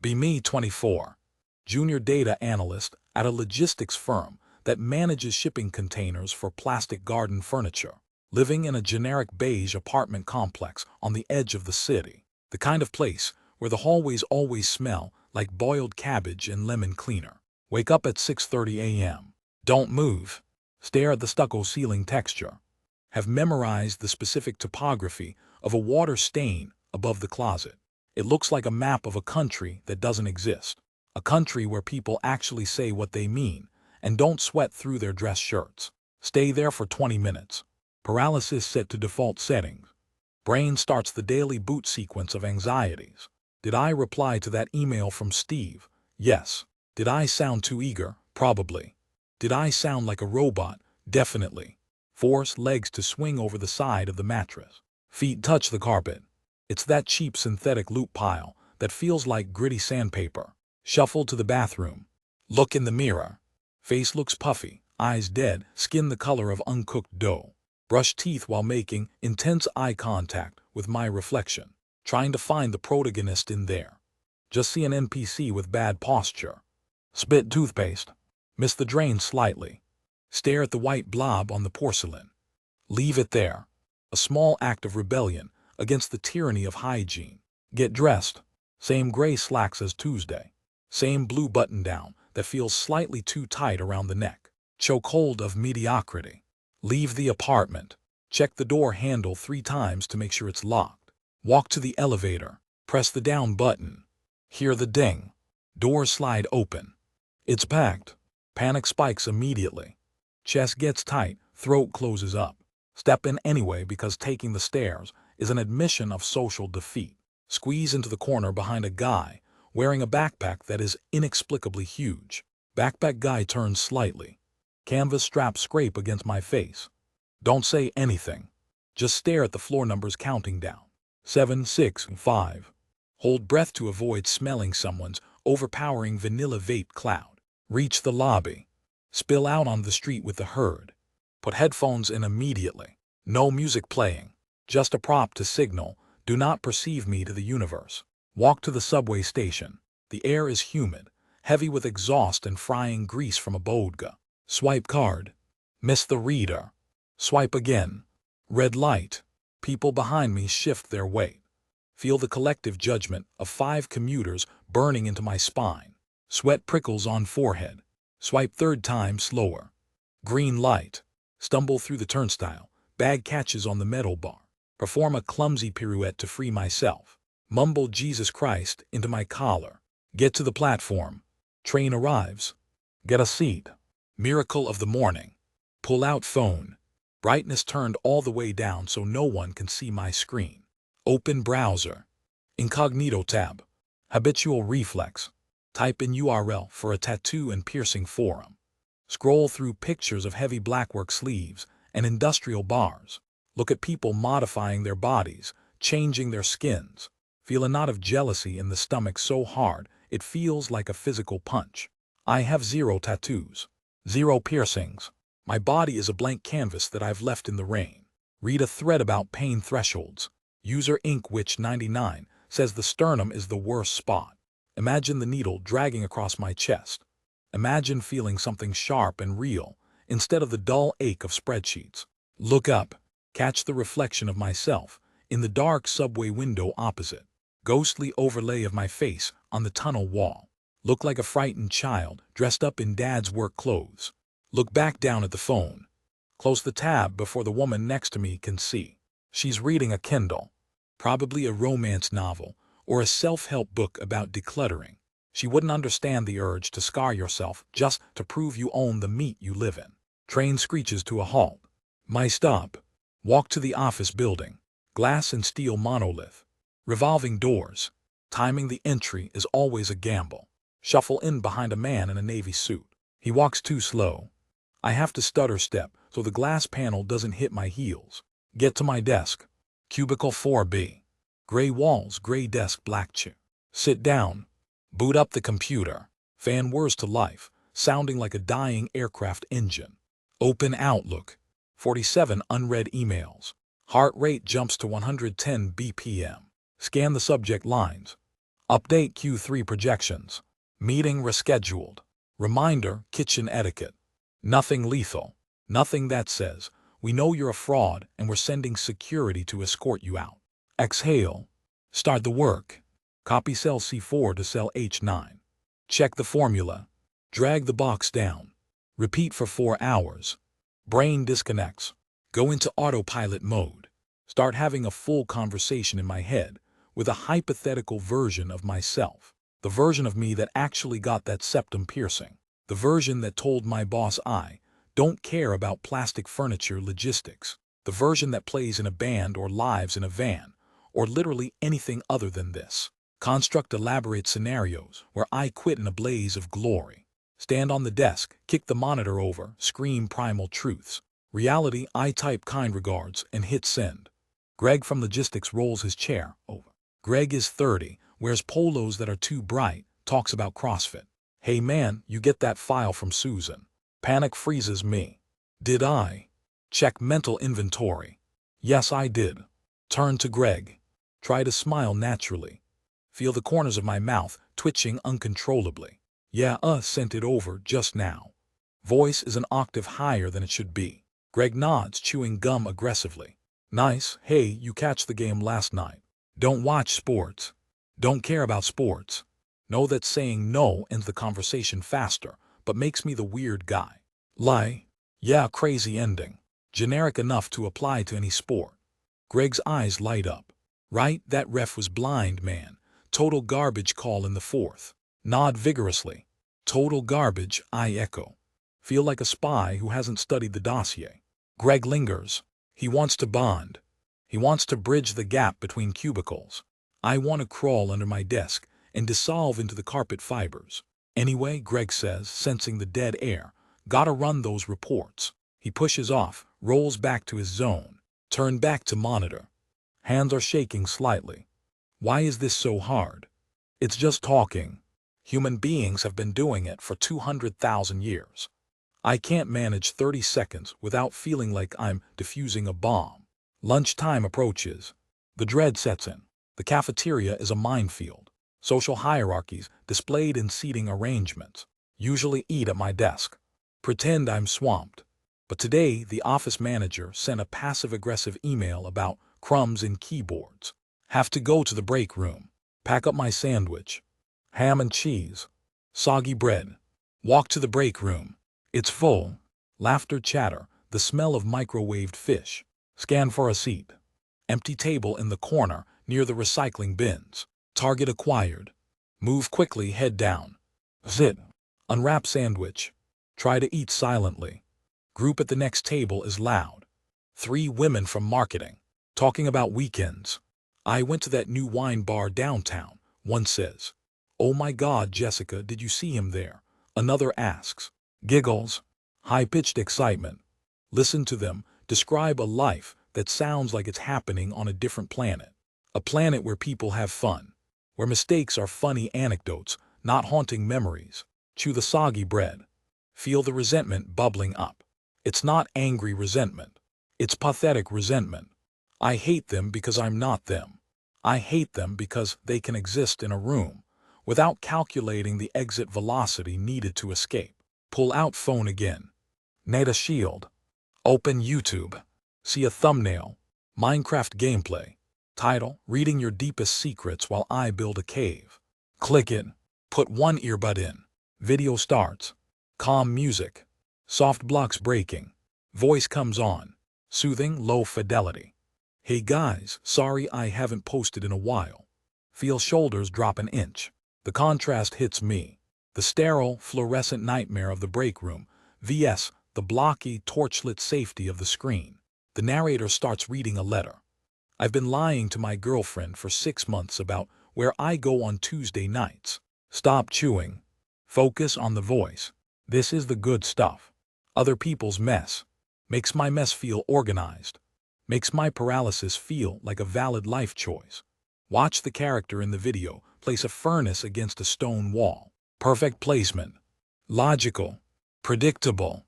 Be me, 24. Junior data analyst at a logistics firm that manages shipping containers for plastic garden furniture, living in a generic beige apartment complex on the edge of the city, the kind of place where the hallways always smell like boiled cabbage and lemon cleaner. Wake up at 6:30 a.m. Don't move. Stare at the stucco ceiling texture. Have memorized the specific topography of a water stain above the closet. It looks like a map of a country that doesn't exist. A country where people actually say what they mean and don't sweat through their dress shirts. Stay there for 20 minutes. Paralysis set to default settings. Brain starts the daily boot sequence of anxieties. Did I reply to that email from Steve? Yes. Did I sound too eager? Probably. Did I sound like a robot? Definitely. Force legs to swing over the side of the mattress. Feet touch the carpet. It's that cheap synthetic loop pile that feels like gritty sandpaper. Shuffle to the bathroom. Look in the mirror. Face looks puffy, eyes dead, skin the color of uncooked dough. Brush teeth while making intense eye contact with my reflection, trying to find the protagonist in there. Just see an NPC with bad posture. Spit toothpaste. Miss the drain slightly. Stare at the white blob on the porcelain. Leave it there. A small act of rebellion against the tyranny of hygiene. Get dressed. Same gray slacks as Tuesday. Same blue button-down that feels slightly too tight around the neck. Choke hold of mediocrity. Leave the apartment. Check the door handle 3 times to make sure it's locked. Walk to the elevator. Press the down button. Hear the ding. Doors slide open. It's packed. Panic spikes immediately. Chest gets tight, throat closes up. Step in anyway because taking the stairs is an admission of social defeat. Squeeze into the corner behind a guy wearing a backpack that is inexplicably huge. Backpack guy turns slightly. Canvas straps scrape against my face. Don't say anything. Just stare at the floor numbers counting down. 7, 6, 5. Hold breath to avoid smelling someone's overpowering vanilla vape cloud. Reach the lobby. Spill out on the street with the herd. Put headphones in immediately. No music playing. Just a prop to signal, do not perceive me to the universe. Walk to the subway station. The air is humid, heavy with exhaust and frying grease from a bodega. Swipe card. Miss the reader. Swipe again. Red light. People behind me shift their weight. Feel the collective judgment of 5 commuters burning into my spine. Sweat prickles on forehead. Swipe 3rd time slower. Green light. Stumble through the turnstile. Bag catches on the metal bar. Perform a clumsy pirouette to free myself. Mumble Jesus Christ into my collar. Get to the platform. Train arrives. Get a seat. Miracle of the morning. Pull out phone. Brightness turned all the way down so no one can see my screen. Open browser. Incognito tab. Habitual reflex. Type in URL for a tattoo and piercing forum. Scroll through pictures of heavy blackwork sleeves and industrial bars. Look at people modifying their bodies, changing their skins. Feel a knot of jealousy in the stomach so hard it feels like a physical punch. I have 0 tattoos. 0 piercings. My body is a blank canvas that I've left in the rain. Read a thread about pain thresholds. User InkWitch99 says the sternum is the worst spot. Imagine the needle dragging across my chest. Imagine feeling something sharp and real instead of the dull ache of spreadsheets. Look up. Catch the reflection of myself in the dark subway window opposite. Ghostly overlay of my face on the tunnel wall. Look like a frightened child dressed up in dad's work clothes. Look back down at the phone. Close the tab before the woman next to me can see. She's reading a Kindle. Probably a romance novel or a self-help book about decluttering. She wouldn't understand the urge to scar yourself just to prove you own the meat you live in. Train screeches to a halt. My stop. Walk to the office building. Glass and steel monolith. Revolving doors. Timing the entry is always a gamble. Shuffle in behind a man in a navy suit. He walks too slow. I have to stutter step so the glass panel doesn't hit my heels. Get to my desk. Cubicle 4B. Gray walls, gray desk, black chair. Sit down. Boot up the computer. Fan whirs to life, sounding like a dying aircraft engine. Open Outlook. 47 unread emails. Heart rate jumps to 110 BPM. Scan the subject lines. Update Q3 projections. Meeting rescheduled. Reminder, kitchen etiquette. Nothing lethal. Nothing that says, we know you're a fraud and we're sending security to escort you out. Exhale. Start the work. Copy cell C4 to cell H9. Check the formula. Drag the box down. Repeat for 4 hours. Brain disconnects. Go into autopilot mode. Start having a full conversation in my head with a hypothetical version of myself. The version of me that actually got that septum piercing. The version that told my boss I don't care about plastic furniture logistics. The version that plays in a band or lives in a van, or literally anything other than this. Construct elaborate scenarios where I quit in a blaze of glory. Stand on the desk, kick the monitor over, scream primal truths. Reality, I type kind regards and hit send. Greg from logistics rolls his chair over. Greg is 30, wears polos that are too bright, talks about CrossFit. Hey man, you get that file from Susan. Panic freezes me. Did I? Check mental inventory. Yes, I did. Turn to Greg. Try to smile naturally. Feel the corners of my mouth twitching uncontrollably. Yeah, sent it over just now. Voice is an octave higher than it should be. Greg nods, chewing gum aggressively. Nice. Hey, you catch the game last night. Don't watch sports. Don't care about sports. Know that saying no ends the conversation faster, but makes me the weird guy. Lie. Yeah, crazy ending. Generic enough to apply to any sport. Greg's eyes light up. Right, that ref was blind, man. Total garbage call in the fourth. Nod vigorously. Total garbage, I echo. Feel like a spy who hasn't studied the dossier. Greg lingers. He wants to bond. He wants to bridge the gap between cubicles. I want to crawl under my desk and dissolve into the carpet fibers. Anyway, Greg says, sensing the dead air, gotta run those reports. He pushes off, rolls back to his zone. Turn back to monitor. Hands are shaking slightly. Why is this so hard? It's just talking. Human beings have been doing it for 200,000 years. I can't manage 30 seconds without feeling like I'm defusing a bomb. Lunchtime approaches. The dread sets in. The cafeteria is a minefield. Social hierarchies displayed in seating arrangements. Usually eat at my desk. Pretend I'm swamped. But today, the office manager sent a passive-aggressive email about crumbs in keyboards. Have to go to the break room. Pack up my sandwich. Ham and cheese. Soggy bread. Walk to the break room. It's full. Laughter, chatter, the smell of microwaved fish. Scan for a seat. Empty table in the corner near the recycling bins. Target acquired. Move quickly, head down. Sit. Unwrap sandwich. Try to eat silently. Group at the next table is loud. 3 women from marketing. Talking about weekends. I went to that new wine bar downtown, one says. Oh my God, Jessica, did you see him there? Another asks. Giggles. High-pitched excitement. Listen to them describe a life that sounds like it's happening on a different planet. A planet where people have fun. Where mistakes are funny anecdotes, not haunting memories. Chew the soggy bread. Feel the resentment bubbling up. It's not angry resentment. It's pathetic resentment. I hate them because I'm not them. I hate them because they can exist in a room without calculating the exit velocity needed to escape. Pull out phone again. Need a shield. Open YouTube. See a thumbnail. Minecraft gameplay. Title, Reading Your Deepest Secrets While I Build a Cave. Click it. Put one earbud in. Video starts. Calm music. Soft blocks breaking. Voice comes on. Soothing, low fidelity. Hey guys, sorry I haven't posted in a while. Feel shoulders drop an inch. The contrast hits me. The sterile, fluorescent nightmare of the break room, vs. the blocky, torchlit safety of the screen. The narrator starts reading a letter. I've been lying to my girlfriend for 6 months about where I go on Tuesday nights. Stop chewing. Focus on the voice. This is the good stuff. Other people's mess. Makes my mess feel organized. Makes my paralysis feel like a valid life choice. Watch the character in the video place a furnace against a stone wall. Perfect placement. Logical. Predictable.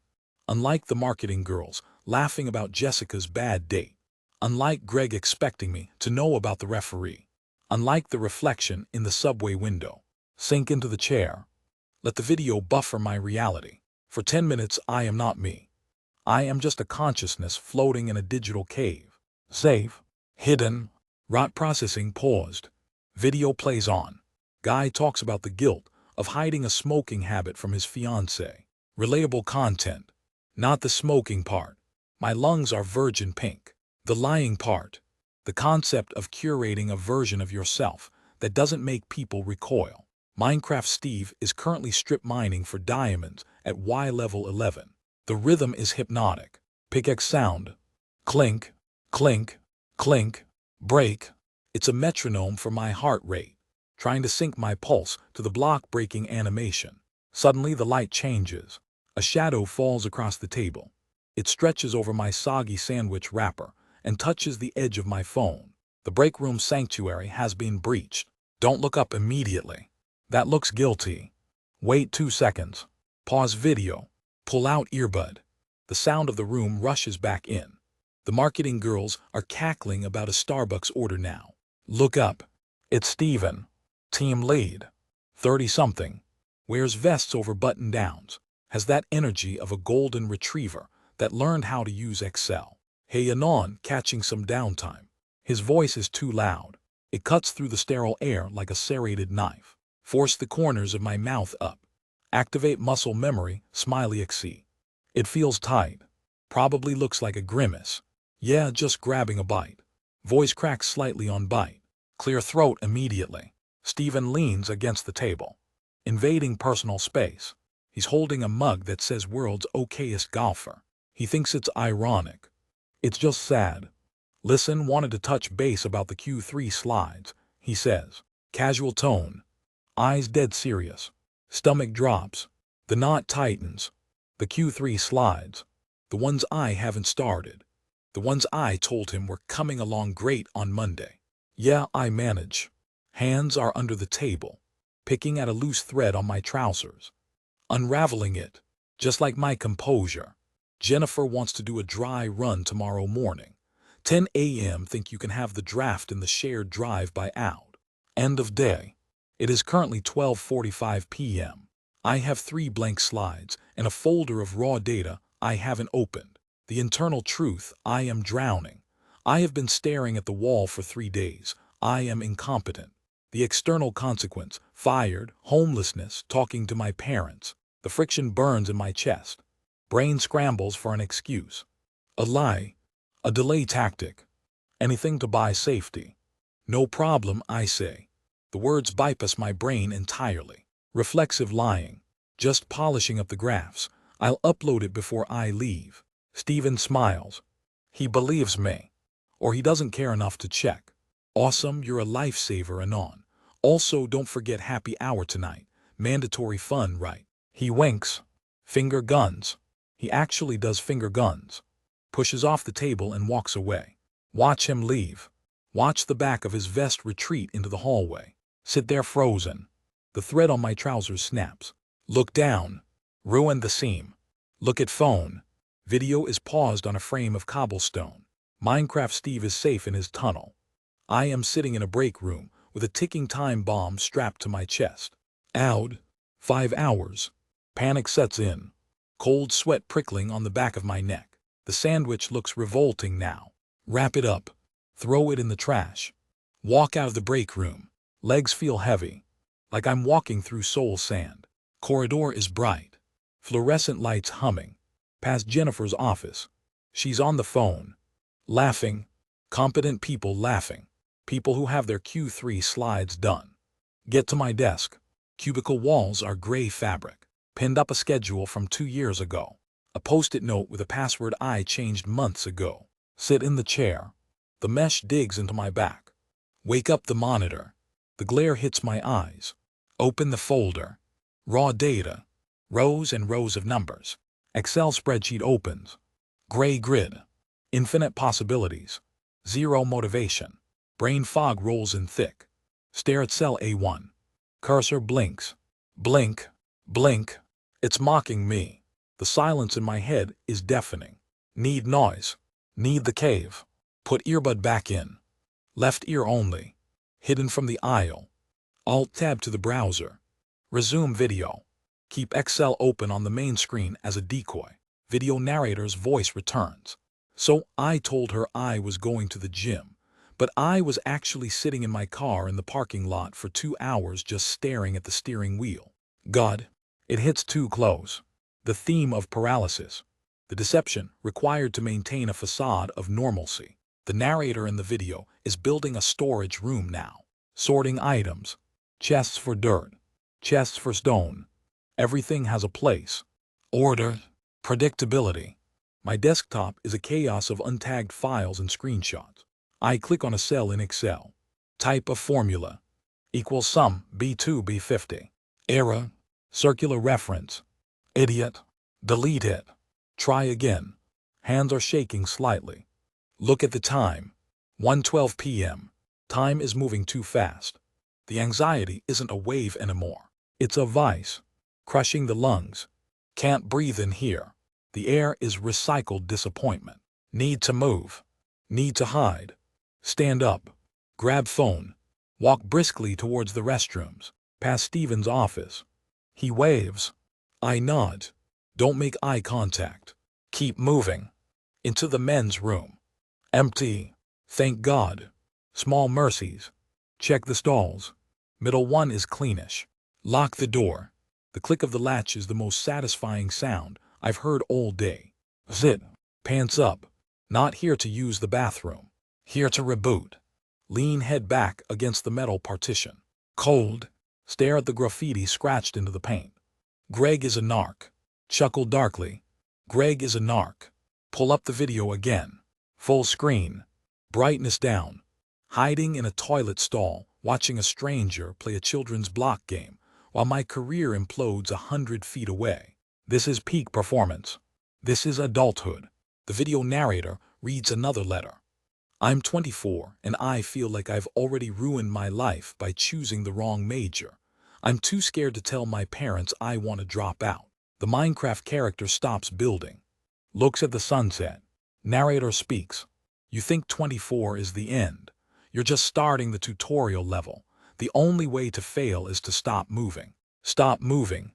Unlike the marketing girls laughing about Jessica's bad date. Unlike Greg expecting me to know about the referee. unlike the reflection in the subway window. Sink into the chair. Let the video buffer my reality. For 10 minutes, I am not me. I am just a consciousness floating in a digital cave. Save. Hidden. Rot processing paused. Video plays on. Guy talks about the guilt of hiding a smoking habit from his fiancée. Relatable content. Not the smoking part. My lungs are virgin pink. The lying part. The concept of curating a version of yourself that doesn't make people recoil. Minecraft Steve is currently strip mining for diamonds at Y level 11. The rhythm is hypnotic. Pickaxe sound. Clink, clink, clink, break. It's a metronome for my heart rate, trying to sync my pulse to the block-breaking animation. Suddenly the light changes. A shadow falls across the table. It stretches over my soggy sandwich wrapper and touches the edge of my phone. The break room sanctuary has been breached. Don't look up immediately. That looks guilty. Wait 2 seconds. Pause video. Pull out earbud. The sound of the room rushes back in. The marketing girls are cackling about a Starbucks order now. Look up. It's Steven. Team lead. 30-something. Wears vests over button-downs. Has that energy of a golden retriever that learned how to use Excel. Hey Anon, catching some downtime. His voice is too loud. It cuts through the sterile air like a serrated knife. Force the corners of my mouth up. Activate muscle memory, smiley XC. It feels tight. Probably looks like a grimace. Yeah, just grabbing a bite. Voice cracks slightly on bite. Clear throat immediately. Steven leans against the table. Invading personal space. He's holding a mug that says world's okayest golfer. He thinks it's ironic. It's just sad. Listen, wanted to touch base about the Q3 slides, he says. Casual tone. Eyes dead serious. Stomach drops. The knot tightens. The Q3 slides. The ones I haven't started. The ones I told him were coming along great on Monday. Yeah, I manage. Hands are under the table, picking at a loose thread on my trousers. Unraveling it, just like my composure. Jennifer wants to do a dry run tomorrow morning. 10 a.m. Think you can have the draft in the shared drive by out. End of day. It is currently 12:45 p.m. I have 3 blank slides and a folder of raw data I haven't opened. The internal truth, I am drowning. I have been staring at the wall for 3 days. I am incompetent. The external consequence, fired, homelessness, talking to my parents. The friction burns in my chest. Brain scrambles for an excuse. A lie. A delay tactic. Anything to buy safety. No problem, I say. The words bypass my brain entirely. Reflexive lying. Just polishing up the graphs. I'll upload it before I leave. Steven smiles. He believes me. Or he doesn't care enough to check. Awesome, you're a lifesaver, Anon. Also, don't forget happy hour tonight. Mandatory fun, right? He winks. Finger guns. He actually does finger guns. Pushes off the table and walks away. Watch him leave. Watch the back of his vest retreat into the hallway. Sit there frozen. The thread on my trousers snaps. Look down. Ruin the seam. Look at phone. Video is paused on a frame of cobblestone. Minecraft Steve is safe in his tunnel. I am sitting in a break room with a ticking time bomb strapped to my chest. Out. 5 hours. Panic sets in. Cold sweat prickling on the back of my neck. The sandwich looks revolting now. Wrap it up. Throw it in the trash. Walk out of the break room. Legs feel heavy, like I'm walking through soul sand. Corridor is bright. Fluorescent lights humming. Past Jennifer's office. She's on the phone. Laughing. Competent people laughing. People who have their Q3 slides done. Get to my desk. Cubicle walls are gray fabric. Pinned up a schedule from 2 years ago. A post-it note with a password I changed months ago. Sit in the chair. The mesh digs into my back. Wake up the monitor. The glare hits my eyes. Open the folder. Raw data. Rows and rows of numbers. Excel spreadsheet opens. Gray grid. Infinite possibilities. Zero motivation. Brain fog rolls in thick. Stare at cell A1. Cursor blinks. Blink. Blink. It's mocking me. The silence in my head is deafening. Need noise. Need the cave. Put earbud back in. Left ear only. Hidden from the aisle. Alt-tab to the browser. Resume video. Keep Excel open on the main screen as a decoy. Video narrator's voice returns. So I told her I was going to the gym, but I was actually sitting in my car in the parking lot for 2 hours just staring at the steering wheel. God, it hits too close. The theme of paralysis. The deception required to maintain a facade of normalcy. The narrator in the video is building a storage room now. Sorting items. Chests for dirt. Chests for stone. Everything has a place. Order. Predictability. My desktop is a chaos of untagged files and screenshots. I click on a cell in Excel. Type a formula. Equals sum B2 B50. Error. Circular reference. Idiot. Delete it. Try again. Hands are shaking slightly. Look at the time. 1:12 p.m. Time is moving too fast. The anxiety isn't a wave anymore. It's a vice. Crushing the lungs. Can't breathe in here. The air is recycled disappointment. Need to move. Need to hide. Stand up. Grab phone. Walk briskly towards the restrooms. Past Steven's office. He waves. I nod. Don't make eye contact. Keep moving. Into the men's room. Empty. Thank God. Small mercies. Check the stalls. Middle one is cleanish. Lock the door. The click of the latch is the most satisfying sound I've heard all day. Zit. Pants up. Not here to use the bathroom. Here to reboot. Lean head back against the metal partition. Cold. Stare at the graffiti scratched into the paint. Greg is a narc. Chuckle darkly. Greg is a narc. Pull up the video again. Full screen. Brightness down. Hiding in a toilet stall, watching a stranger play a children's block game, while my career implodes 100 feet away. This is peak performance. This is adulthood. The video narrator reads another letter. I'm 24 and I feel like I've already ruined my life by choosing the wrong major. I'm too scared to tell my parents I want to drop out. The Minecraft character stops building. Looks at the sunset. Narrator speaks. You think 24 is the end. You're just starting the tutorial level. The only way to fail is to stop moving. Stop moving.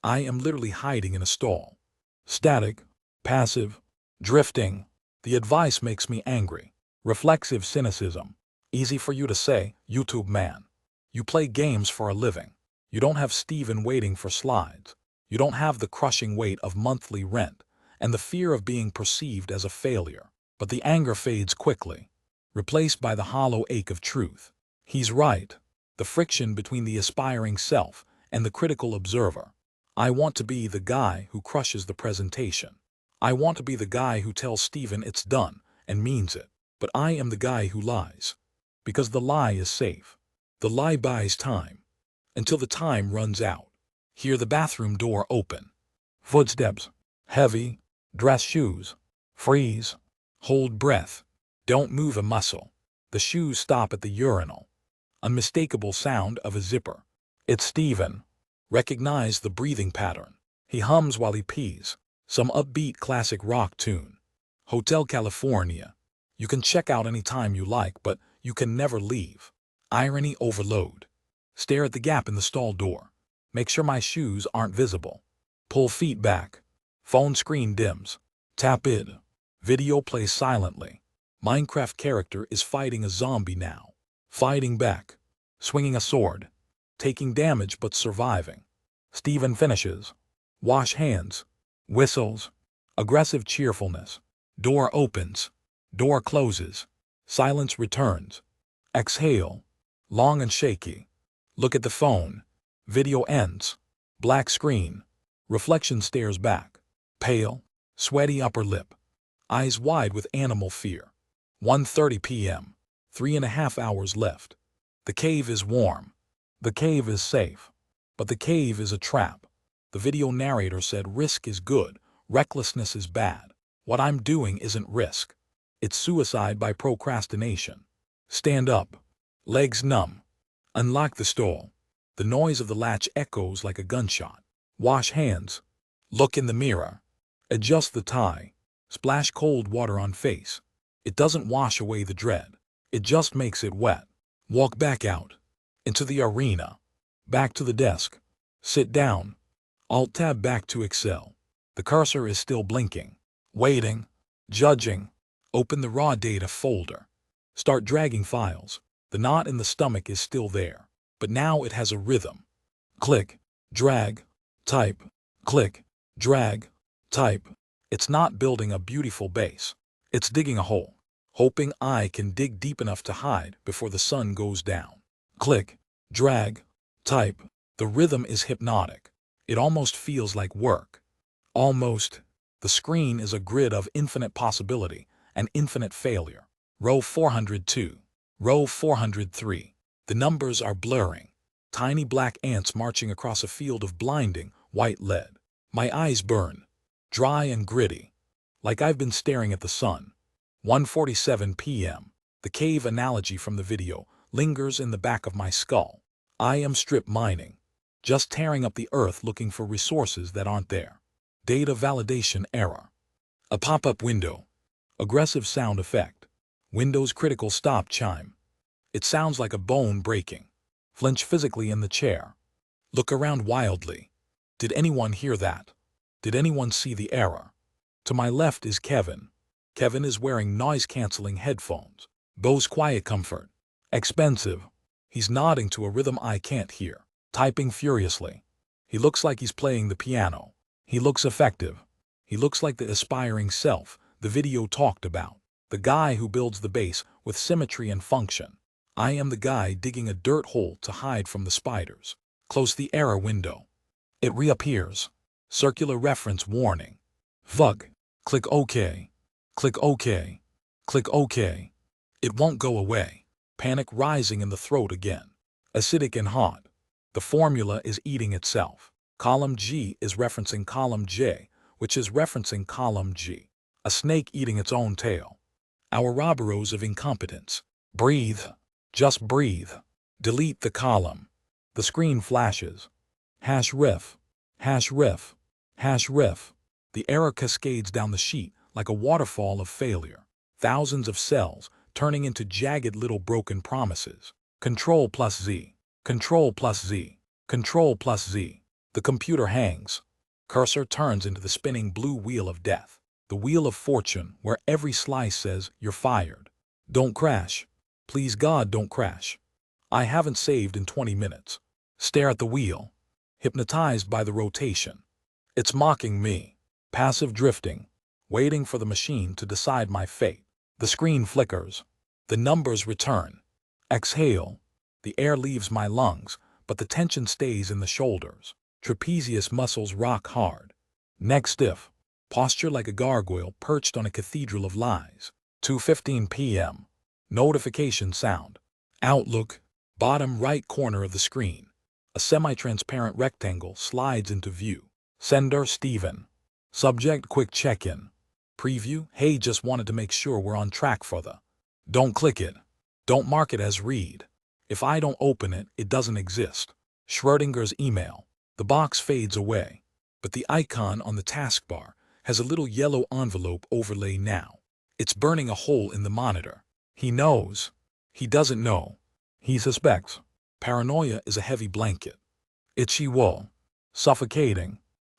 I am literally hiding in a stall. Static. Passive. Drifting. The advice makes me angry. Reflexive cynicism. Easy for you to say, YouTube man. You play games for a living. You don't have Steven waiting for slides. You don't have the crushing weight of monthly rent and the fear of being perceived as a failure. But the anger fades quickly, replaced by the hollow ache of truth. He's right. The friction between the aspiring self and the critical observer. I want to be the guy who crushes the presentation. I want to be the guy who tells Steven it's done and means it. But I am the guy who lies. Because the lie is safe. The lie buys time. Until the time runs out. Hear the bathroom door open. Footsteps. Heavy. Dress shoes. Freeze. Hold breath. Don't move a muscle. The shoes stop at the urinal. Unmistakable sound of a zipper. It's Steven. Recognize the breathing pattern. He hums while he pees. Some upbeat classic rock tune. Hotel California. You can check out any time you like, but you can never leave. Irony overload. Stare at the gap in the stall door. Make sure my shoes aren't visible. Pull feet back. Phone screen dims. Tap in. Video plays silently. Minecraft character is fighting a zombie now. Fighting back. Swinging a sword. Taking damage but surviving. Steven finishes. Wash hands. Whistles. Aggressive cheerfulness. Door opens. Door closes. Silence returns. Exhale. Long and shaky. Look at the phone. Video ends. Black screen. Reflection stares back. Pale. Sweaty upper lip. Eyes wide with animal fear. 1:30 p.m. 3.5 hours left. The cave is warm. The cave is safe. But the cave is a trap. The video narrator said risk is good, recklessness is bad. What I'm doing isn't risk. It's suicide by procrastination. Stand up. Legs numb. Unlock the stall. The noise of the latch echoes like a gunshot. Wash hands. Look in the mirror. Adjust the tie. Splash cold water on face. It doesn't wash away the dread. It just makes it wet. Walk back out. Into the arena. Back to the desk. Sit down. Alt-tab back to Excel. The cursor is still blinking. Waiting. Judging. Open the raw data folder. Start dragging files. The knot in the stomach is still there, but now it has a rhythm. Click, drag, type, click, drag, type. It's not building a beautiful base. It's digging a hole, hoping I can dig deep enough to hide before the sun goes down. Click, drag, type. The rhythm is hypnotic. It almost feels like work. Almost. The screen is a grid of infinite possibility and infinite failure. Row 402. Row 403. The numbers are blurring. Tiny black ants marching across a field of blinding white lead. My eyes burn. Dry and gritty. Like I've been staring at the sun. 1:47 p.m. The cave analogy from the video lingers in the back of my skull. I am strip mining. Just tearing up the earth looking for resources that aren't there. Data validation error. A pop-up window. Aggressive sound effect. Windows critical stop chime. It sounds like a bone breaking. Flinch physically in the chair. Look around wildly. Did anyone hear that? Did anyone see the error? To my left is Kevin. Kevin is wearing noise-canceling headphones. Bose Quiet Comfort. Expensive. He's nodding to a rhythm I can't hear. Typing furiously. He looks like he's playing the piano. He looks effective. He looks like the aspiring self the video talked about. The guy who builds the base with symmetry and function. I am the guy digging a dirt hole to hide from the spiders. Close the error window. It reappears. Circular reference warning. Vug. Click OK. Click OK. Click OK. It won't go away. Panic rising in the throat again. Acidic and hot. The formula is eating itself. Column G is referencing column J, which is referencing column G. A snake eating its own tail. Our Ouroboros of incompetence. Breathe. Just breathe. Delete the column. The screen flashes. #ref. #ref. #ref. The error cascades down the sheet like a waterfall of failure. Thousands of cells turning into jagged little broken promises. Control+Z. Control+Z. Control+Z. The computer hangs. Cursor turns into the spinning blue wheel of death. The wheel of fortune where every slice says you're fired. Don't crash. Please God, don't crash. I haven't saved in 20 minutes. Stare at the wheel. Hypnotized by the rotation. It's mocking me. Passive drifting. Waiting for the machine to decide my fate. The screen flickers. The numbers return. Exhale. The air leaves my lungs, but the tension stays in the shoulders. Trapezius muscles rock hard. Neck stiff. Posture like a gargoyle perched on a cathedral of lies. 2:15 p.m. Notification sound. Outlook. Bottom right corner of the screen. A semi-transparent rectangle slides into view. Sender Steven. Subject quick check-in. Preview. Hey, just wanted to make sure we're on track for the. Don't click it. Don't mark it as read. If I don't open it, it doesn't exist. Schrodinger's email. The box fades away, but the icon on the taskbar has a little yellow envelope overlay now. It's burning a hole in the monitor. He knows. He doesn't know. He suspects. Paranoia is a heavy blanket. Itchy wool. Suffocating.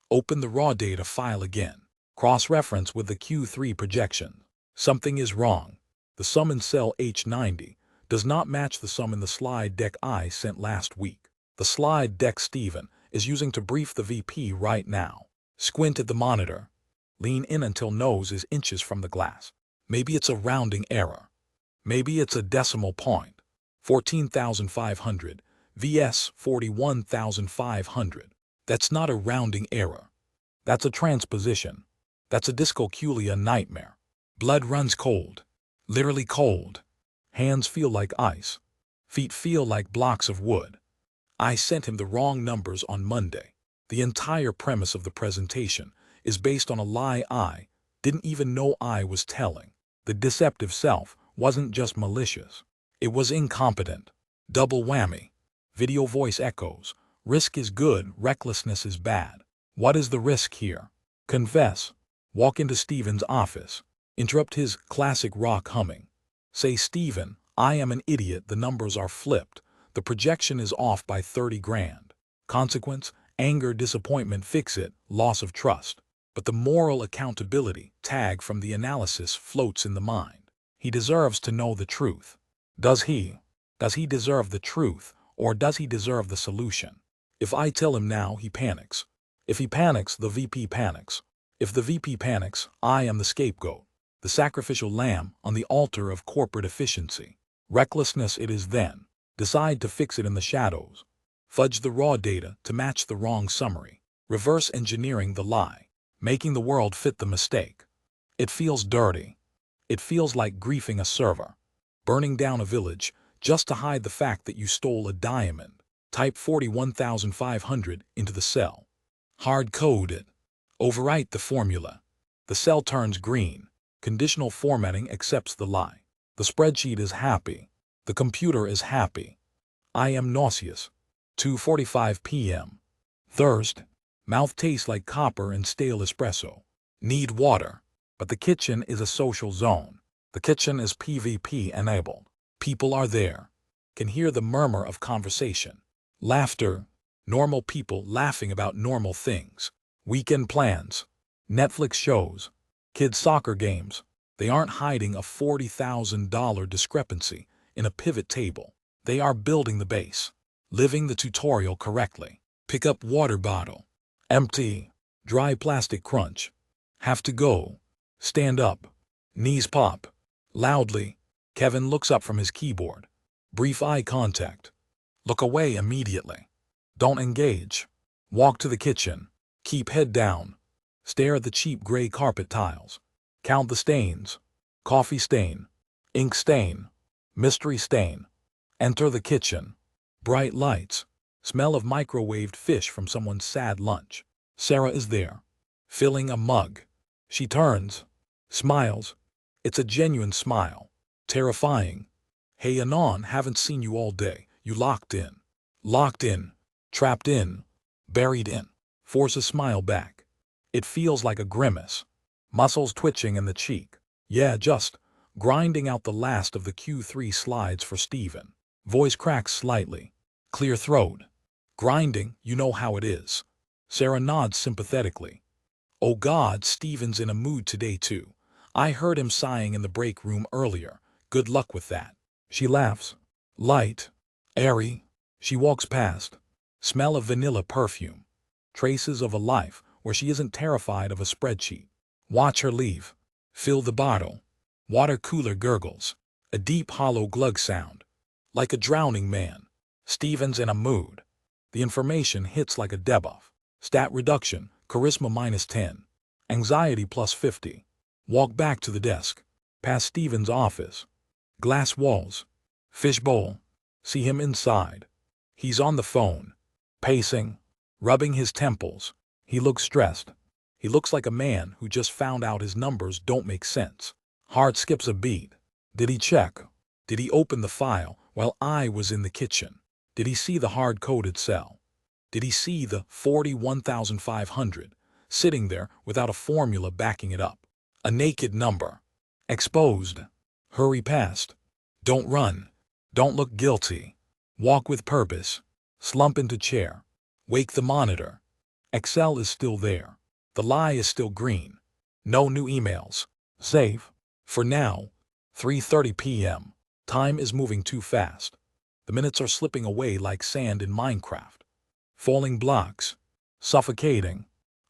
Open the raw data file again. Cross-reference with the Q3 projection. Something is wrong. The sum in cell H90 does not match the sum in the slide deck I sent last week. The slide deck Steven is using to brief the VP right now. Squint at the monitor. Lean in until nose is inches from the glass. Maybe it's a rounding error. Maybe it's a decimal point. 14,500 vs 41,500. That's not a rounding error. That's a transposition. That's a dyscalculia nightmare. Blood runs cold. Literally cold. Hands feel like ice. Feet feel like blocks of wood. I sent him the wrong numbers on Monday. The entire premise of the presentation is based on a lie I didn't even know I was telling. The deceptive self wasn't just malicious. It was incompetent. Double whammy. Video voice echoes. Risk is good, recklessness is bad. What is the risk here? Confess. Walk into Steven's office. Interrupt his classic rock humming. Say, Steven, I am an idiot, the numbers are flipped. The projection is off by 30 grand. Consequence, anger, disappointment, fix it, loss of trust. But the moral accountability tag from the analysis floats in the mind. He deserves to know the truth. Does he? Does he deserve the truth, or does he deserve the solution? If I tell him now, he panics. If he panics, the VP panics. If the VP panics, I am the scapegoat, the sacrificial lamb on the altar of corporate efficiency. Recklessness it is then. Decide to fix it in the shadows. Fudge the raw data to match the wrong summary. Reverse engineering the lie, making the world fit the mistake. It feels dirty. It feels like griefing a server, burning down a village just to hide the fact that you stole a diamond. Type 41,500 into the cell. Hard code it. Overwrite the formula. The cell turns green. Conditional formatting accepts the lie. The spreadsheet is happy. The computer is happy. I am nauseous. 2:45 p.m. Thirst. Mouth tastes like copper and stale espresso. Need water. But the kitchen is a social zone. The kitchen is PvP enabled. People are there. Can hear the murmur of conversation. Laughter. Normal people laughing about normal things. Weekend plans. Netflix shows. Kids' soccer games. They aren't hiding a $40,000 discrepancy in a pivot table. They are building the base. Living the tutorial correctly. Pick up water bottle. Empty. Dry plastic crunch. Have to go. Stand up. Knees pop. Loudly. Kevin looks up from his keyboard. Brief eye contact. Look away immediately. Don't engage. Walk to the kitchen. Keep head down. Stare at the cheap gray carpet tiles. Count the stains. Coffee stain. Ink stain. Mystery stain. Enter the kitchen. Bright lights. Smell of microwaved fish from someone's sad lunch. Sarah is there, filling a mug. She turns. Smiles. It's a genuine smile. Terrifying. Hey Anon, haven't seen you all day. You locked in. Locked in. Trapped in. Buried in. Force a smile back. It feels like a grimace. Muscles twitching in the cheek. Yeah, just grinding out the last of the Q3 slides for Steven. Voice cracks slightly. Clear throat. Grinding, you know how it is. Sarah nods sympathetically. Oh God, Steven's in a mood today too. I heard him sighing in the break room earlier. Good luck with that. She laughs. Light. Airy. She walks past. Smell of vanilla perfume. Traces of a life where she isn't terrified of a spreadsheet. Watch her leave. Fill the bottle. Water cooler gurgles. A deep hollow glug sound. Like a drowning man. Steven's in a mood. The information hits like a debuff. Stat reduction, charisma -10. Anxiety +50. Walk back to the desk. Past Steven's office. Glass walls. Fishbowl. See him inside. He's on the phone. Pacing. Rubbing his temples. He looks stressed. He looks like a man who just found out his numbers don't make sense. Heart skips a beat. Did he check? Did he open the file while I was in the kitchen? Did he see the hard-coded cell? Did he see the 41,500 sitting there without a formula backing it up? A naked number. Exposed. Hurry past. Don't run. Don't look guilty. Walk with purpose. Slump into chair. Wake the monitor. Excel is still there. The lie is still green. No new emails. Save. For now. 3:30 p.m. Time is moving too fast. The minutes are slipping away like sand in Minecraft. Falling blocks. Suffocating.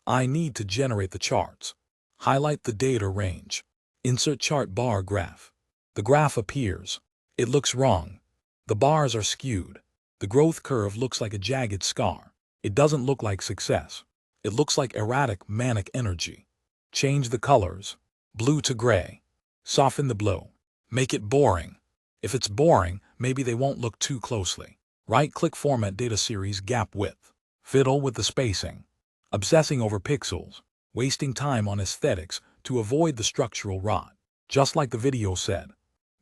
I need to generate the charts. Highlight the data range. Insert chart bar graph. The graph appears. It looks wrong. The bars are skewed. The growth curve looks like a jagged scar. It doesn't look like success. It looks like erratic, manic energy. Change the colors. Blue to gray. Soften the blue. Make it boring. If it's boring, maybe they won't look too closely. Right-click Format Data Series Gap Width. Fiddle with the spacing. Obsessing over pixels. Wasting time on aesthetics to avoid the structural rot. Just like the video said.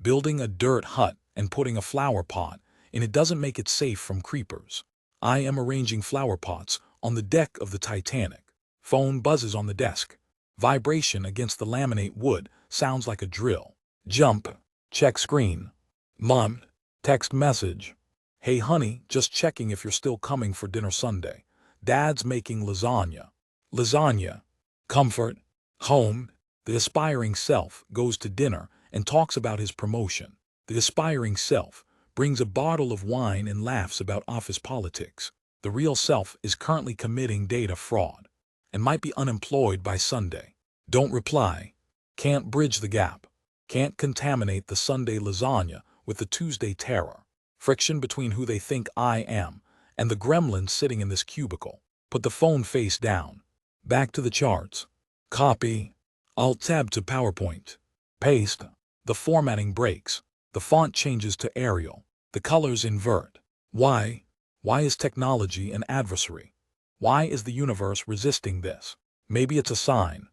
Building a dirt hut and putting a flower pot in it doesn't make it safe from creepers. I am arranging flower pots on the deck of the Titanic. Phone buzzes on the desk. Vibration against the laminate wood sounds like a drill. Jump. Check screen. Mom, text message. Hey honey, just checking if you're still coming for dinner Sunday. Dad's making lasagna. Lasagna. Comfort. Home. The aspiring self goes to dinner and talks about his promotion. The aspiring self brings a bottle of wine and laughs about office politics. The real self is currently committing data fraud and might be unemployed by Sunday. Don't reply. Can't bridge the gap. Can't contaminate the Sunday lasagna with the Tuesday terror. Friction between who they think I am and the gremlin sitting in this cubicle. Put the phone face down. Back to the charts. Copy. Alt-Tab to PowerPoint. Paste. The formatting breaks. The font changes to Arial. The colors invert. Why? Why is technology an adversary? Why is the universe resisting this? Maybe it's a sign.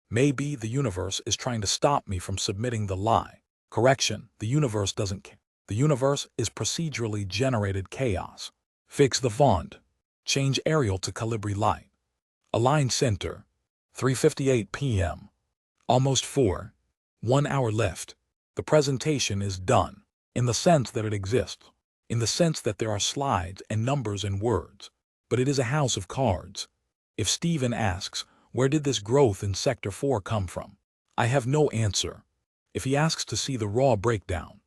Maybe the universe is trying to stop me from submitting the lie. Correction, the universe doesn't care. The universe is procedurally generated chaos. Fix the font. Change Arial to Calibri Light. Align center. 3:58 p.m. Almost 4. 1 hour left. The presentation is done. In the sense that it exists. In the sense that there are slides and numbers and words. But it is a house of cards. If Stephen asks, where did this growth in Sector 4 come from? I have no answer. If he asks to see the raw breakdown,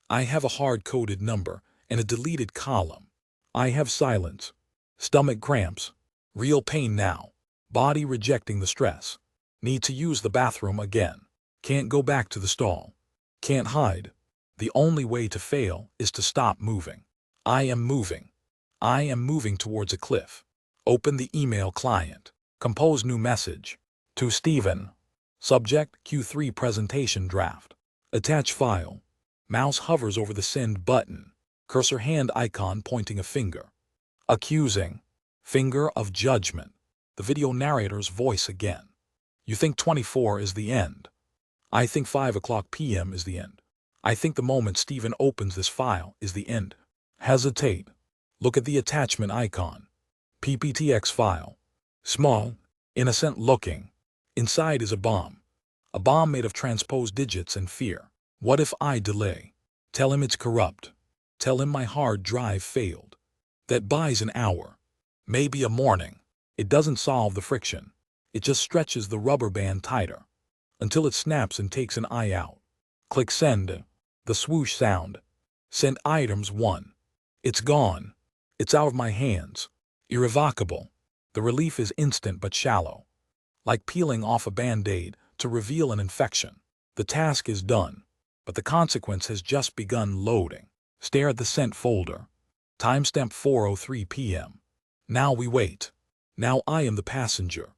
I have a hard-coded number and a deleted column. I have silence. Stomach cramps. Real pain now. Body rejecting the stress. Need to use the bathroom again. Can't go back to the stall. Can't hide. The only way to fail is to stop moving. I am moving. I am moving towards a cliff. Open the email client. Compose new message. To Stephen. Subject Q3 presentation draft. Attach file. Mouse hovers over the send button. Cursor hand icon pointing a finger. Accusing. Finger of judgment. The video narrator's voice again. You think 24 is the end. I think 5 o'clock p.m. is the end. I think the moment Stephen opens this file is the end. Hesitate. Look at the attachment icon. PPTX file. Small, innocent looking. Inside is a bomb. A bomb made of transposed digits and fear. What if I delay? Tell him it's corrupt. Tell him my hard drive failed. That buys an hour. Maybe a morning. It doesn't solve the friction. It just stretches the rubber band tighter. Until it snaps and takes an eye out. Click send. The swoosh sound. Sent items 1. It's gone. It's out of my hands. Irrevocable. The relief is instant but shallow. Like peeling off a band-aid to reveal an infection. The task is done, but the consequence has just begun loading. Stare at the sent folder. Timestamp 4:03 p.m. Now we wait. Now I am the passenger.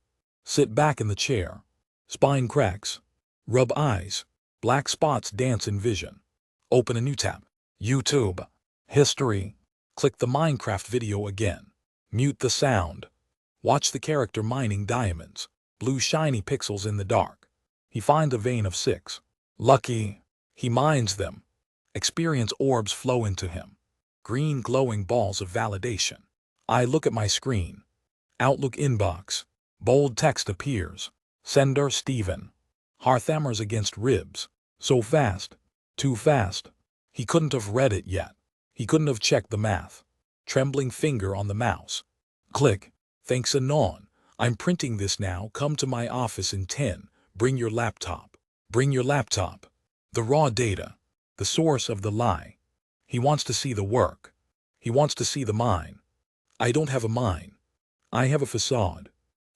Sit back in the chair. Spine cracks. Rub eyes. Black spots dance in vision. Open a new tab. YouTube. History. Click the Minecraft video again. Mute the sound. Watch the character mining diamonds. Blue shiny pixels in the dark. He finds a vein of 6. Lucky. He mines them. Experience orbs flow into him. Green glowing balls of validation. I look at my screen. Outlook inbox. Bold text appears. Sender Stephen. Hearth hammers against ribs. So fast. Too fast. He couldn't have read it yet. He couldn't have checked the math. Trembling finger on the mouse. Click. Thanks anon. I'm printing this now. Come to my office in 10. Bring your laptop. Bring your laptop. The raw data. The source of the lie. He wants to see the work. He wants to see the mine. I don't have a mine. I have a facade.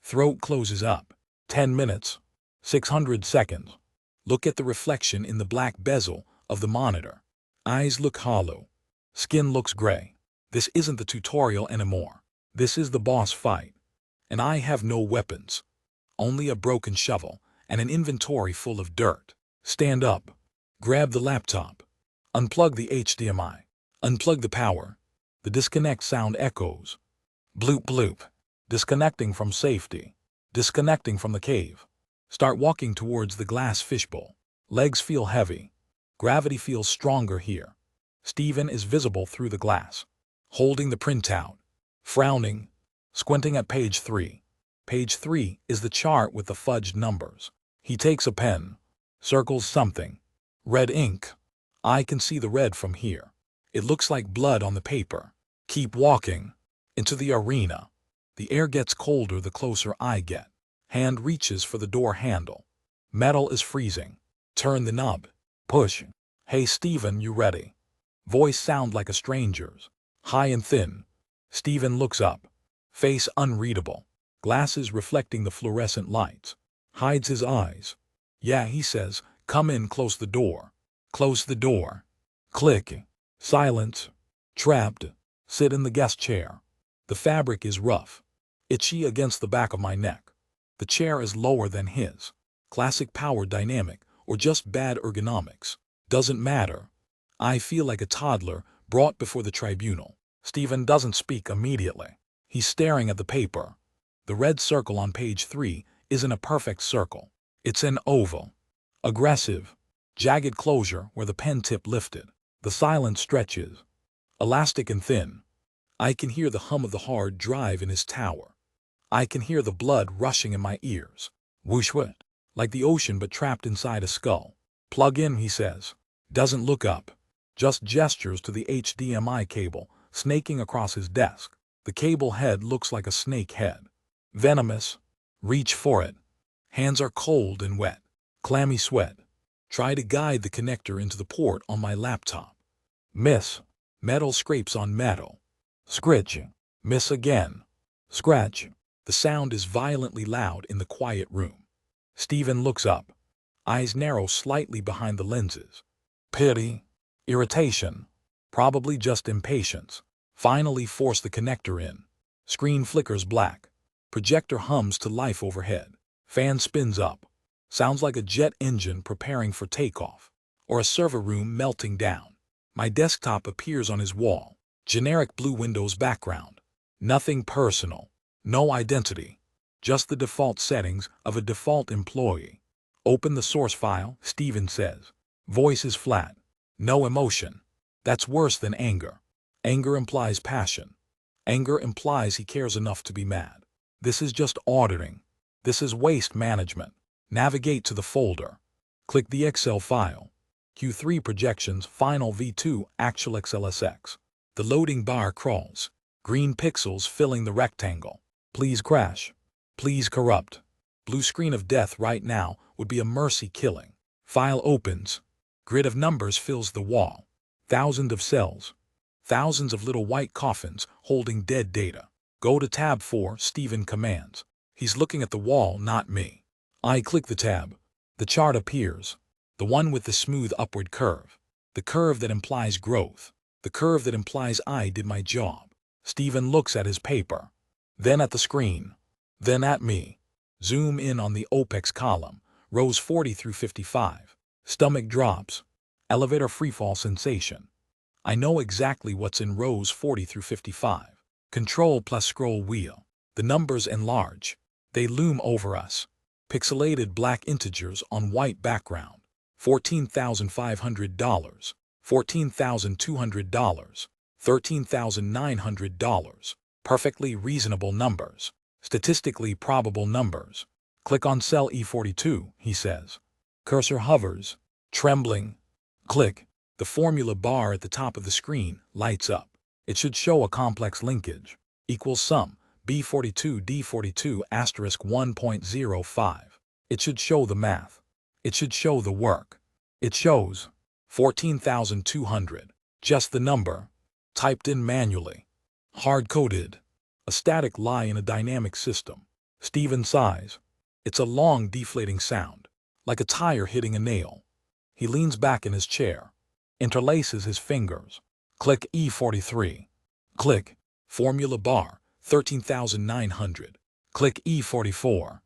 Throat closes up. 10 minutes. 600 seconds. Look at the reflection in the black bezel of the monitor. Eyes look hollow. Skin looks gray. This isn't the tutorial anymore. This is the boss fight. And I have no weapons. Only a broken shovel and an inventory full of dirt. Stand up. Grab the laptop. Unplug the HDMI. Unplug the power. The disconnect sound echoes. Bloop bloop. Disconnecting from safety. Disconnecting from the cave. Start walking towards the glass fishbowl. Legs feel heavy. Gravity feels stronger here. Stephen is visible through the glass. Holding the printout. Frowning. Squinting at page 3. Page 3 is the chart with the fudged numbers. He takes a pen. Circles something. Red ink. I can see the red from here. It looks like blood on the paper. Keep walking. Into the arena. The air gets colder the closer I get. Hand reaches for the door handle. Metal is freezing. Turn the knob. Push. Hey Stephen, you ready? Voice sound like a stranger's. High and thin. Stephen looks up. Face unreadable. Glasses reflecting the fluorescent lights. Hides his eyes. Yeah, he says, come in, close the door. Close the door. Click. Silence. Trapped. Sit in the guest chair. The fabric is rough. Itchy against the back of my neck. The chair is lower than his. Classic power dynamic, or just bad ergonomics. Doesn't matter. I feel like a toddler brought before the tribunal. Stephen doesn't speak immediately. He's staring at the paper. The red circle on page 3 isn't a perfect circle. It's an oval. Aggressive. Jagged closure where the pen tip lifted. The silence stretches. Elastic and thin. I can hear the hum of the hard drive in his tower. I can hear the blood rushing in my ears. Whoosh whoosh. Like the ocean but trapped inside a skull. Plug in, he says. Doesn't look up. Just gestures to the HDMI cable snaking across his desk. The cable head looks like a snake head. Venomous. Reach for it. Hands are cold and wet. Clammy sweat. Try to guide the connector into the port on my laptop. Miss. Metal scrapes on metal. Scritch. Miss again. Scratch. The sound is violently loud in the quiet room. Stephen looks up. Eyes narrow slightly behind the lenses. Pity. Irritation. Probably just impatience. Finally force the connector in. Screen flickers black. Projector hums to life overhead. Fan spins up. Sounds like a jet engine preparing for takeoff. Or a server room melting down. My desktop appears on his wall. Generic blue Windows background. Nothing personal. No identity. Just the default settings of a default employee. Open the source file, Stephen says. Voice is flat. No emotion. That's worse than anger. Anger implies passion. Anger implies he cares enough to be mad. This is just auditing. This is waste management. Navigate to the folder. Click the Excel file. Q3 projections, final V2, actual XLSX. The loading bar crawls. Green pixels filling the rectangle. Please crash. Please corrupt. Blue screen of death right now would be a mercy killing. File opens. Grid of numbers fills the wall. Thousands of cells. Thousands of little white coffins holding dead data. Go to tab 4, Stephen commands. He's looking at the wall, not me. I click the tab. The chart appears. The one with the smooth upward curve. The curve that implies growth. The curve that implies I did my job. Stephen looks at his paper. Then at the screen. Then at me. Zoom in on the OPEX column. Rows 40 through 55. Stomach drops. Elevator freefall sensation. I know exactly what's in rows 40 through 55. Control plus scroll wheel. The numbers enlarge. They loom over us. Pixelated black integers on white background. $14,500, $14,200, $13,900. Perfectly reasonable numbers. Statistically probable numbers. Click on cell E42, he says. Cursor hovers. Trembling. Click. The formula bar at the top of the screen lights up. It should show a complex linkage. Equals sum. B42 D42 asterisk 1.05. It should show the math. It should show the work. It shows 14,200. Just the number. Typed in manually. Hard-coded. A static lie in a dynamic system. Stephen sighs. It's a long deflating sound. Like a tire hitting a nail. He leans back in his chair. Interlaces his fingers. Click E43. Click. Formula bar. 13,900. Click E44.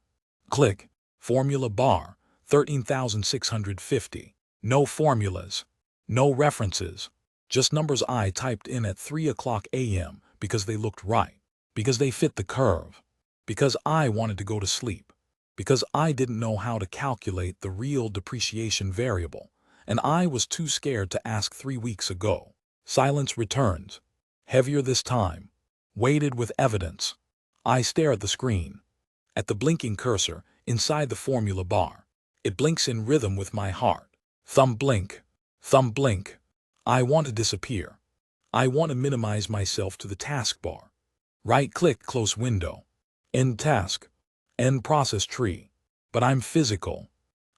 Click. Formula bar. 13,650. No formulas. No references. Just numbers I typed in at 3:00 a.m. because they looked right. Because they fit the curve. Because I wanted to go to sleep. Because I didn't know how to calculate the real depreciation variable. And I was too scared to ask 3 weeks ago. Silence returns. Heavier this time. Weighted with evidence. I stare at the screen. At the blinking cursor inside the formula bar. It blinks in rhythm with my heart. Thumb blink. Thumb blink. I want to disappear. I want to minimize myself to the taskbar. Right-click close window. End task. End process tree. But I'm physical.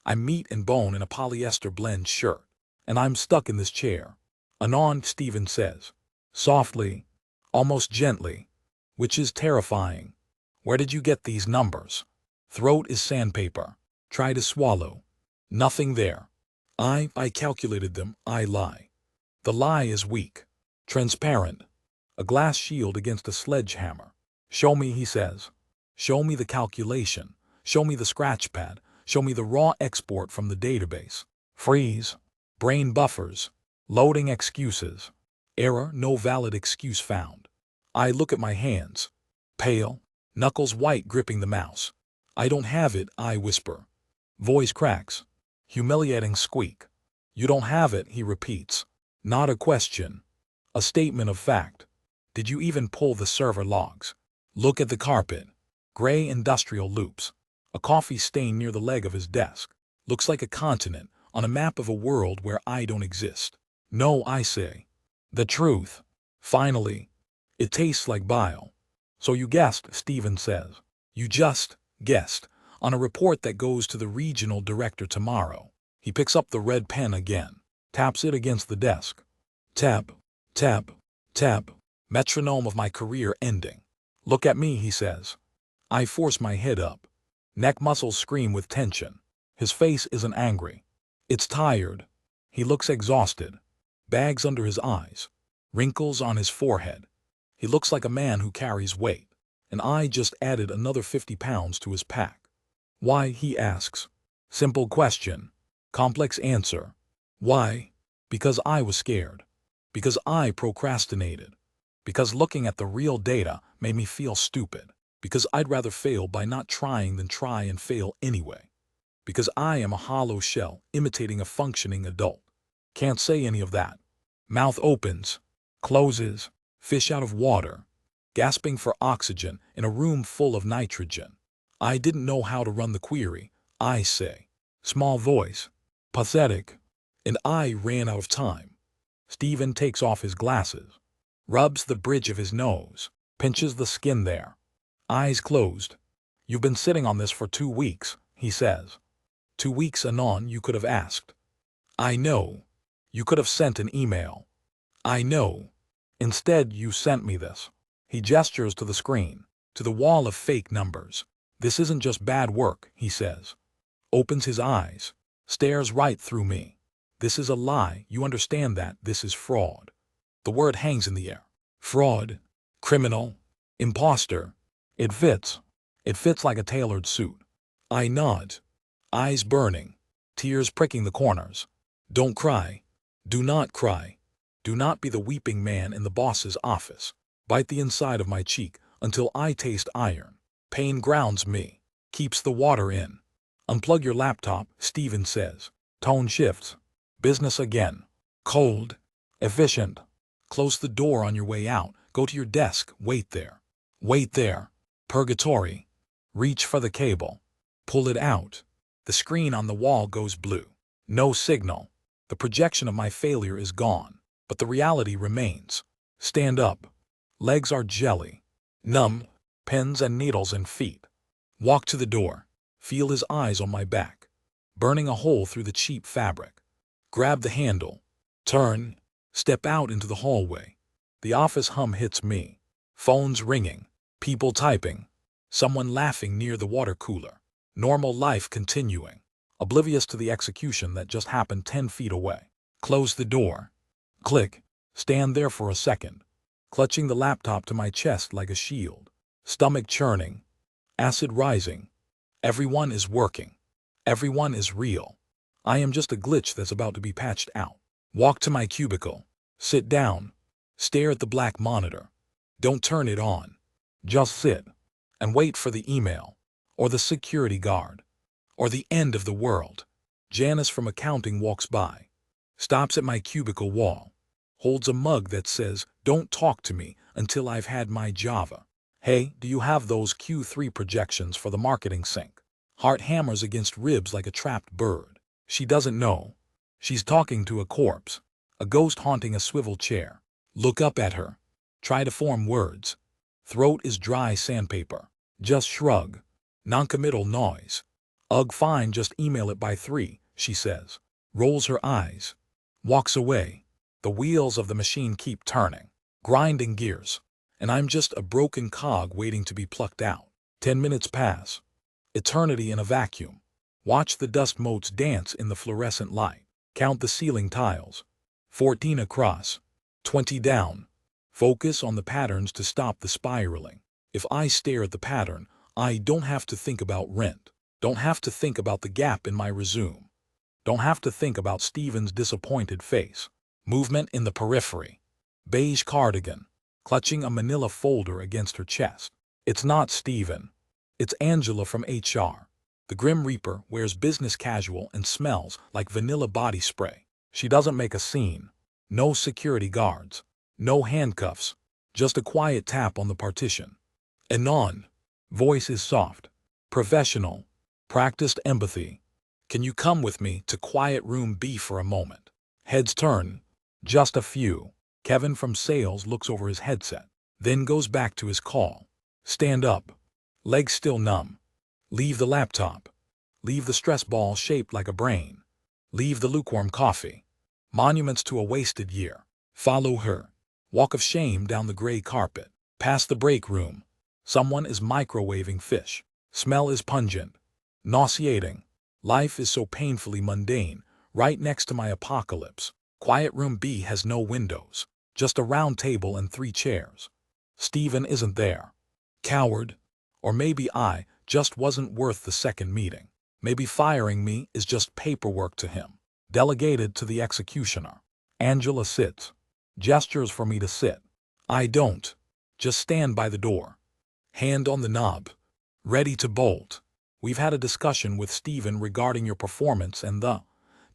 I'm meat and bone in a polyester blend shirt. And I'm stuck in this chair. Anon, Stephen says. Softly. Almost gently. Which is terrifying. Where did you get these numbers? Throat is sandpaper. Try to swallow. Nothing there. I calculated them. I lie. The lie is weak. Transparent. A glass shield against a sledgehammer. Show me, he says. Show me the calculation. Show me the scratch pad. Show me the raw export from the database. Freeze. Brain buffers. Loading excuses. Error, no valid excuse found. I look at my hands. Pale. Knuckles white gripping the mouse. I don't have it, I whisper. Voice cracks. Humiliating squeak. You don't have it, he repeats. Not a question. A statement of fact. Did you even pull the server logs? Look at the carpet. Gray industrial loops. A coffee stain near the leg of his desk. Looks like a continent on a map of a world where I don't exist. No, I say. The truth. Finally. It tastes like bile. So you guessed, Stephen says. You just guessed. On a report that goes to the regional director tomorrow. He picks up the red pen again. Taps it against the desk. Tap, tap, tap. Metronome of my career ending. Look at me, he says. I force my head up. Neck muscles scream with tension. His face isn't angry. It's tired. He looks exhausted. Bags under his eyes. Wrinkles on his forehead. He looks like a man who carries weight. And I just added another 50 pounds to his pack. Why, he asks. Simple question. Complex answer. Why? Because I was scared. Because I procrastinated. Because looking at the real data made me feel stupid. Because I'd rather fail by not trying than try and fail anyway. Because I am a hollow shell imitating a functioning adult. Can't say any of that. Mouth opens, closes, fish out of water, gasping for oxygen in a room full of nitrogen. I didn't know how to run the query, I say. Small voice. Pathetic. And I ran out of time. Stephen takes off his glasses. Rubs the bridge of his nose. Pinches the skin there. Eyes closed. You've been sitting on this for 2 weeks, he says. 2 weeks anon you could have asked. I know. You could have sent an email. I know. Instead you sent me this. He gestures to the screen. To the wall of fake numbers. This isn't just bad work, he says. Opens his eyes. Stares right through me. This is a lie, you understand that, this is fraud. The word hangs in the air. Fraud. Criminal. Imposter. It fits. It fits like a tailored suit. I nod. Eyes burning. Tears pricking the corners. Don't cry. Do not cry. Do not be the weeping man in the boss's office. Bite the inside of my cheek until I taste iron. Pain grounds me. Keeps the water in. Unplug your laptop, Stephen says. Tone shifts. Business again. Cold. Efficient. Close the door on your way out. Go to your desk. Wait there. Wait there. Purgatory. Reach for the cable. Pull it out. The screen on the wall goes blue. No signal. The projection of my failure is gone. But the reality remains. Stand up. Legs are jelly. Numb. Pins and needles in feet. Walk to the door. Feel his eyes on my back. Burning a hole through the cheap fabric. Grab the handle. Turn. Step out into the hallway. The office hum hits me. Phones ringing. People typing. Someone laughing near the water cooler. Normal life continuing. Oblivious to the execution that just happened 10 feet away. Close the door. Click. Stand there for a second. Clutching the laptop to my chest like a shield. Stomach churning. Acid rising. Everyone is working. Everyone is real. I am just a glitch that's about to be patched out. Walk to my cubicle. Sit down. Stare at the black monitor. Don't turn it on. Just sit. And wait for the email. Or the security guard. Or the end of the world. Janice from accounting walks by. Stops at my cubicle wall. Holds a mug that says, "Don't talk to me until I've had my Java." Hey, do you have those Q3 projections for the marketing sync? Heart hammers against ribs like a trapped bird. She doesn't know. She's talking to a corpse, a ghost haunting a swivel chair. Look up at her. Try to form words. Throat is dry sandpaper. Just shrug. Noncommittal noise. Ugh, fine, just email it by 3, she says. Rolls her eyes. Walks away. The wheels of the machine keep turning, grinding gears. And I'm just a broken cog waiting to be plucked out. 10 minutes pass. Eternity in a vacuum. Watch the dust motes dance in the fluorescent light. Count the ceiling tiles. 14 across. 20 down. Focus on the patterns to stop the spiraling. If I stare at the pattern, I don't have to think about rent. Don't have to think about the gap in my resume. Don't have to think about Stephen's disappointed face. Movement in the periphery. Beige cardigan, clutching a manila folder against her chest. It's not Stephen. It's Angela from HR. The Grim Reaper wears business casual and smells like vanilla body spray. She doesn't make a scene. No security guards. No handcuffs. Just a quiet tap on the partition. Anon. Voice is soft. Professional. Practiced empathy. Can you come with me to quiet room B for a moment? Heads turn. Just a few. Kevin from sales looks over his headset, then goes back to his call. Stand up. Legs still numb. Leave the laptop. Leave the stress ball shaped like a brain. Leave the lukewarm coffee. Monuments to a wasted year. Follow her. Walk of shame down the gray carpet. Past the break room. Someone is microwaving fish. Smell is pungent. Nauseating. Life is so painfully mundane, right next to my apocalypse. Quiet room B has no windows. Just a round table and 3 chairs. Stephen isn't there. Coward. Or maybe I just wasn't worth the second meeting. Maybe firing me is just paperwork to him. Delegated to the executioner. Angela sits. Gestures for me to sit. I don't. Just stand by the door. Hand on the knob. Ready to bolt. We've had a discussion with Stephen regarding your performance and the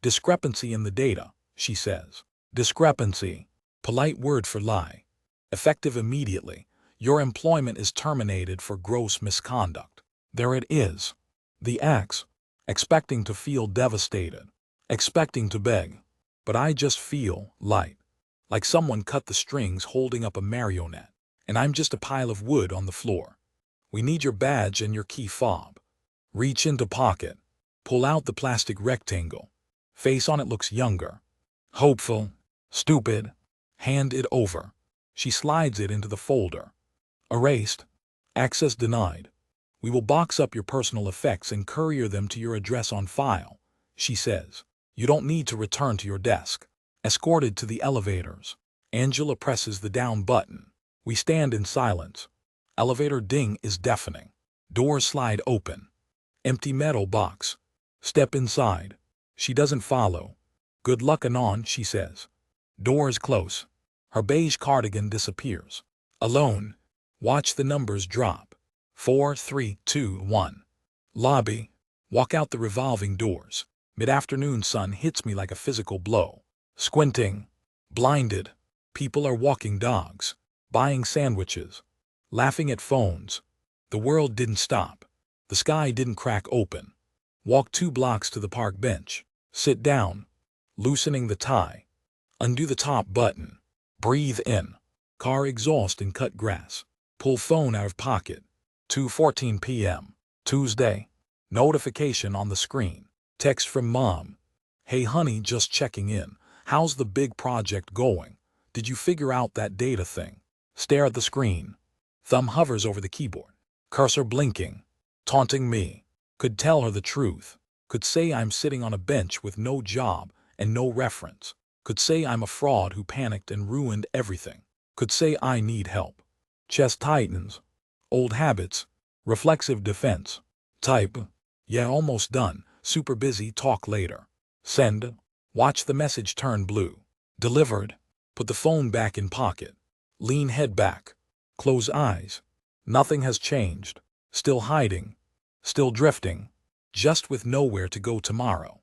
discrepancy in the data, she says. Discrepancy. Polite word for lie. Effective immediately. Your employment is terminated for gross misconduct. There it is. The X. Expecting to feel devastated. Expecting to beg. But I just feel light. Like someone cut the strings holding up a marionette. And I'm just a pile of wood on the floor. We need your badge and your key fob. Reach into pocket. Pull out the plastic rectangle. Face on it looks younger. Hopeful. Stupid. Hand it over. She slides it into the folder. Erased. Access denied. We will box up your personal effects and courier them to your address on file, she says. You don't need to return to your desk. Escorted to the elevators. Angela presses the down button. We stand in silence. Elevator ding is deafening. Doors slide open. Empty metal box. Step inside. She doesn't follow. Good luck anon, she says. Doors close. Her beige cardigan disappears. Alone. Watch the numbers drop. 4, 3, 2, 1. Lobby. Walk out the revolving doors. Mid-afternoon sun hits me like a physical blow. Squinting. Blinded. People are walking dogs. Buying sandwiches. Laughing at phones. The world didn't stop. The sky didn't crack open. Walk 2 blocks to the park bench. Sit down. Loosening the tie. Undo the top button. Breathe in. Car exhaust in cut grass. Pull phone out of pocket. 2:14 p.m. Tuesday. Notification on the screen. Text from mom. Hey honey, just checking in. How's the big project going? Did you figure out that data thing? Stare at the screen. Thumb hovers over the keyboard. Cursor blinking. Taunting me. Could tell her the truth. Could say I'm sitting on a bench with no job and no reference. Could say I'm a fraud who panicked and ruined everything. Could say I need help. Chest tightens. Old habits. Reflexive defense. Type. Yeah, almost done. Super busy, talk later. Send. Watch the message turn blue. Delivered. Put the phone back in pocket. Lean head back. Close eyes. Nothing has changed. Still hiding. Still drifting. Just with nowhere to go tomorrow.